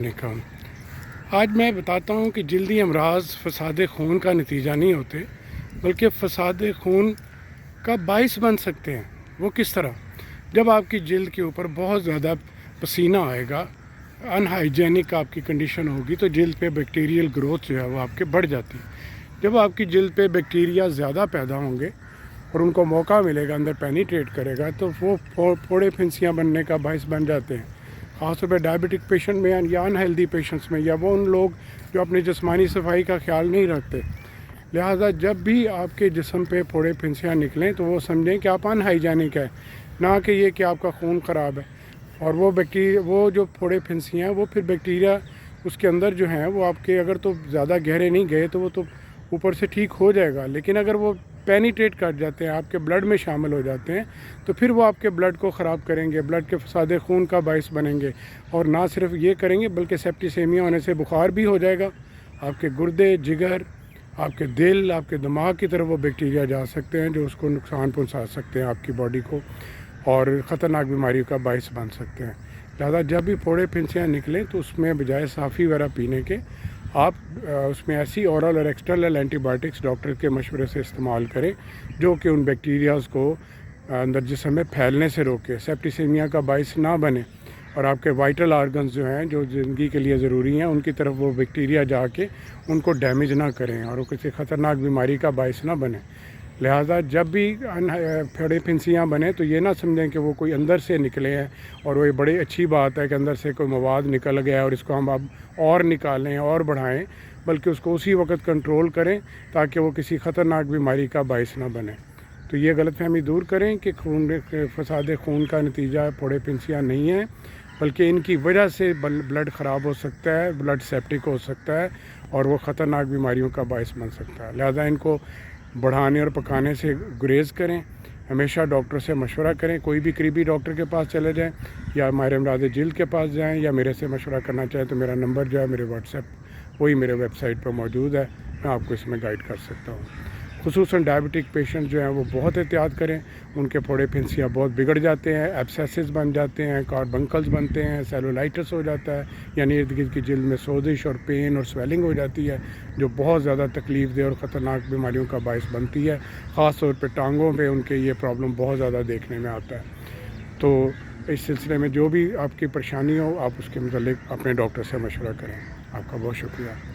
کام آج میں بتاتا ہوں کہ جلدی امراض فساد خون کا نتیجہ نہیں ہوتے بلکہ فساد خون کا باعث بن سکتے ہیں۔ وہ کس طرح؟ جب آپ کی جلد کے اوپر بہت زیادہ پسینہ آئے گا، ان ہائیجینک آپ کی کنڈیشن ہوگی تو جلد پہ بیکٹیریل گروتھ جو ہے وہ آپ کے بڑھ جاتی ہے۔ جب آپ کی جلد پہ بیکٹیریا زیادہ پیدا ہوں گے اور ان کو موقع ملے گا، اندر پینیٹریٹ کرے گا تو وہ پھوڑے پھنسیاں بننے کا باعث بن جاتے ہیں، خاص طور پہ ڈائبٹک پیشنٹ میں یا ان ہیلدی پیشنٹس میں، یا وہ ان لوگ جو اپنی جسمانی صفائی کا خیال نہیں رکھتے۔ لہٰذا جب بھی آپ کے جسم پہ پھوڑے پھنسیاں نکلیں تو وہ سمجھیں کہ آپ ان ہائیجینک ہے، نہ کہ یہ کہ آپ کا خون خراب ہے۔ اور وہ جو پھوڑے پھنسیاں ہیں وہ پھر بیکٹیریا اس کے اندر جو ہیں وہ آپ کے اگر تو زیادہ گہرے نہیں گئے تو وہ تو اوپر سے ٹھیک ہو جائے گا، لیکن اگر وہ پینیٹریٹ کر جاتے ہیں، آپ کے بلڈ میں شامل ہو جاتے ہیں تو پھر وہ آپ کے بلڈ کو خراب کریں گے، بلڈ کے فساد خون کا باعث بنیں گے۔ اور نہ صرف یہ کریں گے بلکہ سیپٹیسیمیا ہونے سے بخار بھی ہو جائے گا، آپ کے گردے، جگر، آپ کے دل، آپ کے دماغ کی طرف وہ بیکٹیریا جا سکتے ہیں جو اس کو نقصان پہنچا سکتے ہیں آپ کی باڈی کو، اور خطرناک بیماریوں کا باعث بن سکتے ہیں۔ لہٰذا جب بھی پھوڑے پھنسیاں نکلیں تو اس میں بجائے صافی وغیرہ پینے کے آپ اس میں ایسی اورل اور ایکسٹرنل اینٹی بائیوٹکس ڈاکٹر کے مشورے سے استعمال کریں جو کہ ان بیکٹیریاز کو اندر جسم میں پھیلنے سے روکے، سیپٹیسیمیا کا باعث نہ بنے، اور آپ کے وائٹل آرگنز جو ہیں جو زندگی کے لیے ضروری ہیں ان کی طرف وہ بیکٹیریا جا کے ان کو ڈیمیج نہ کریں اور وہ کسی خطرناک بیماری کا باعث نہ بنے۔ لہٰذا جب بھی پھوڑے پھنسیاں بنیں تو یہ نہ سمجھیں کہ وہ کوئی اندر سے نکلے ہیں اور وہ بڑی اچھی بات ہے کہ اندر سے کوئی مواد نکل گیا ہے اور اس کو ہم اب اور نکالیں اور بڑھائیں، بلکہ اس کو اسی وقت کنٹرول کریں تاکہ وہ کسی خطرناک بیماری کا باعث نہ بنے۔ تو یہ غلط فہمی دور کریں کہ فساد خون کا نتیجہ پھوڑے پھنسیاں نہیں ہیں، بلکہ ان کی وجہ سے بلڈ خراب ہو سکتا ہے، بلڈ سیپٹک ہو سکتا ہے اور وہ خطرناک بیماریوں کا باعث بن سکتا ہے۔ لہذا ان کو بڑھانے اور پکانے سے گریز کریں، ہمیشہ ڈاکٹر سے مشورہ کریں، کوئی بھی قریبی ڈاکٹر کے پاس چلے جائیں یا ماہر امراض جلد کے پاس جائیں، یا میرے سے مشورہ کرنا چاہیں تو میرا نمبر جو ہے میرے واٹس ایپ وہی میرے ویب سائٹ پر موجود ہے، میں آپ کو اس میں گائیڈ کر سکتا ہوں۔ خصوصاً ڈائبٹک پیشنٹ جو ہیں وہ بہت احتیاط کریں، ان کے پھوڑے پھنسیاں بہت بگڑ جاتے ہیں، ایبسیسز بن جاتے ہیں، کاربنکلز بنتے ہیں، سیلولائٹس ہو جاتا ہے، یعنی ارد گرد کی جلد میں سوزش اور پین اور سویلنگ ہو جاتی ہے جو بہت زیادہ تکلیف دہ اور خطرناک بیماریوں کا باعث بنتی ہے۔ خاص طور پہ ٹانگوں پہ ان کے یہ پرابلم بہت زیادہ دیکھنے میں آتا ہے۔ تو اس سلسلے میں جو بھی آپ کی پریشانی ہو آپ اس کے متعلق اپنے ڈاکٹر سے مشورہ کریں۔ آپ کا بہت شکریہ۔